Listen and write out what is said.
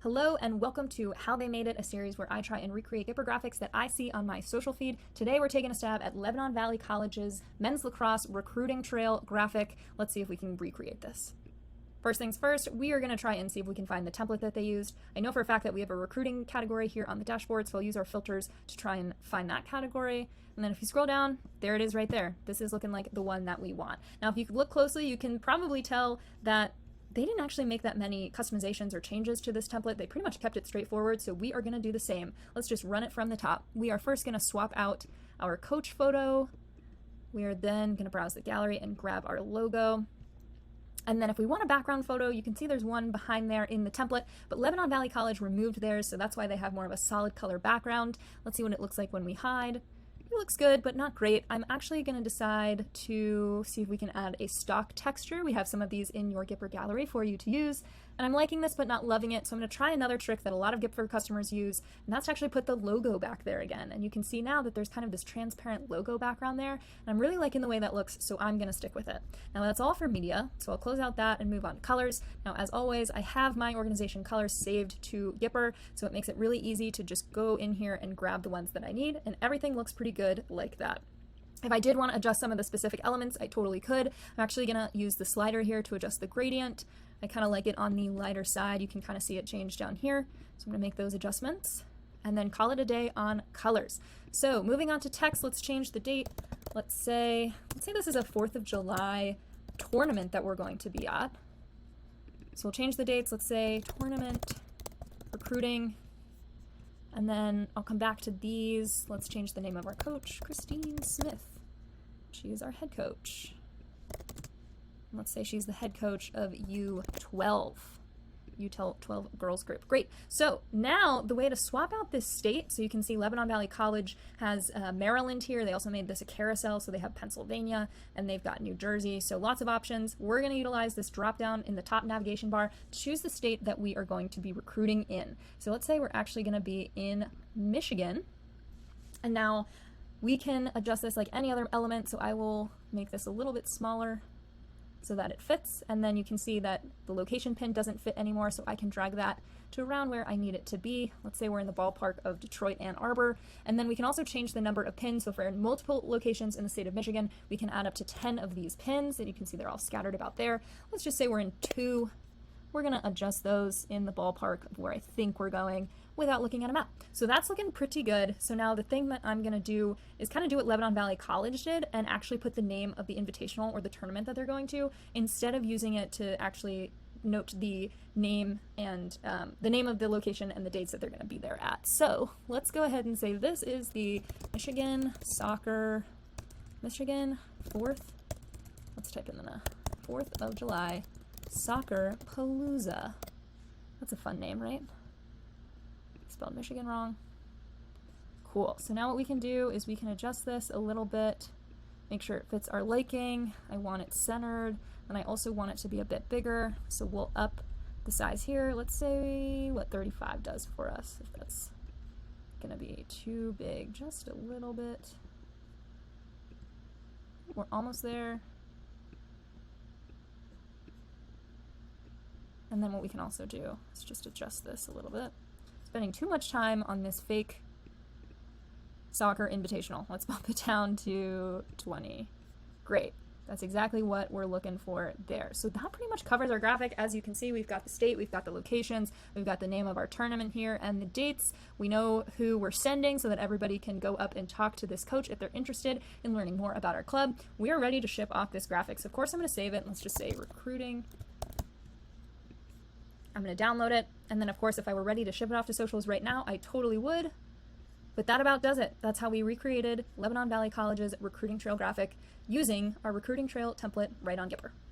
Hello and welcome to How They Made It, a series where I try and recreate Gipper graphics that I see on my social feed. Today we're taking a stab at Lebanon Valley College's men's lacrosse recruiting trail graphic. Let's see if we can recreate this. First things first, we are going to try and see if we can find the template that they used. I know for a fact that we have a recruiting category here on the dashboard, so I'll use our filters to try and find that category. And then if you scroll down, there it is right there. This is looking like the one that we want. Now, if you look closely, you can probably tell that they didn't actually make that many customizations or changes to this template. They pretty much kept it straightforward, so we are going to do the same. Let's just run it from the top. We are first going to swap out our coach photo. We are then going to browse the gallery and grab our logo. And then if we want a background photo, you can see there's one behind there in the template, but Lebanon Valley College removed theirs, so that's why they have more of a solid color background. Let's see what it looks like when we hide. It looks good, but not great. I'm actually going to decide to see if we can add a stock texture. We have some of these in your Gipper gallery for you to use, and I'm liking this but not loving it, so I'm going to try another trick that a lot of Gipper customers use, and that's to actually put the logo back there again. And you can see now that there's kind of this transparent logo background there, and I'm really liking the way that looks, so I'm going to stick with it. Now that's all for media, so I'll close out that and move on to colors. Now as always, I have my organization colors saved to Gipper, so it makes it really easy to just go in here and grab the ones that I need, and everything looks pretty good like that. If I did want to adjust some of the specific elements, I totally could. I'm actually going to use the slider here to adjust the gradient. I kind of like it on the lighter side. You can kind of see it change down here. So I'm going to make those adjustments and then call it a day on colors. So moving on to text, let's change the date. Let's say this is a 4th of July tournament that we're going to be at. So we'll change the dates. Let's say tournament, recruiting, and then I'll come back to these. Let's change the name of our coach, Christine Smith. She is our head coach. Let's say she's the head coach of U12 girls group. Great. So now the way to swap out this state, so you can see Lebanon Valley College has Maryland here. They also made this a carousel, so they have Pennsylvania and they've got New Jersey. So lots of options. We're going to utilize this drop down in the top navigation bar to choose the state that we are going to be recruiting in. So let's say we're actually going to be in Michigan. And now we can adjust this like any other element. So I will make this a little bit smaller so that it fits, and then you can see that the location pin doesn't fit anymore, so I can drag that to around where I need it to be. Let's say we're in the ballpark of Detroit, Ann Arbor, and then we can also change the number of pins. So if we're in multiple locations in the state of Michigan, we can add up to 10 of these pins, and you can see they're all scattered about there. Let's just say we're in 2. We're going to adjust those in the ballpark of where I think we're going without looking at a map. So that's looking pretty good. So now the thing that I'm going to do is kind of do what Lebanon Valley College did and actually put the name of the invitational or the tournament that they're going to, instead of using it to actually note the name and the name of the location and the dates that they're going to be there at. So let's go ahead and say this is the Michigan 4th, let's type in the 4th of July Soccer Palooza. That's a fun name, right? Spelled Michigan wrong. Cool. So now what we can do is we can adjust this a little bit, make sure it fits our liking. I want it centered, and I also want it to be a bit bigger. So we'll up the size here. Let's say what 35 does for us. If that's gonna be too big, just a little bit. We're almost there. And then what we can also do is just adjust this a little bit. Spending too much time on this fake soccer invitational. Let's bump it down to 20. Great. That's exactly what we're looking for there. So that pretty much covers our graphic. As you can see, we've got the state, we've got the locations, we've got the name of our tournament here and the dates. We know who we're sending so that everybody can go up and talk to this coach if they're interested in learning more about our club. We are ready to ship off this graphic. So of course I'm going to save it. Let's just say recruiting. I'm going to download it, and then of course if I were ready to ship it off to socials right now, I totally would. But that about does it. That's how we recreated Lebanon Valley College's recruiting trail graphic using our recruiting trail template right on Gipper.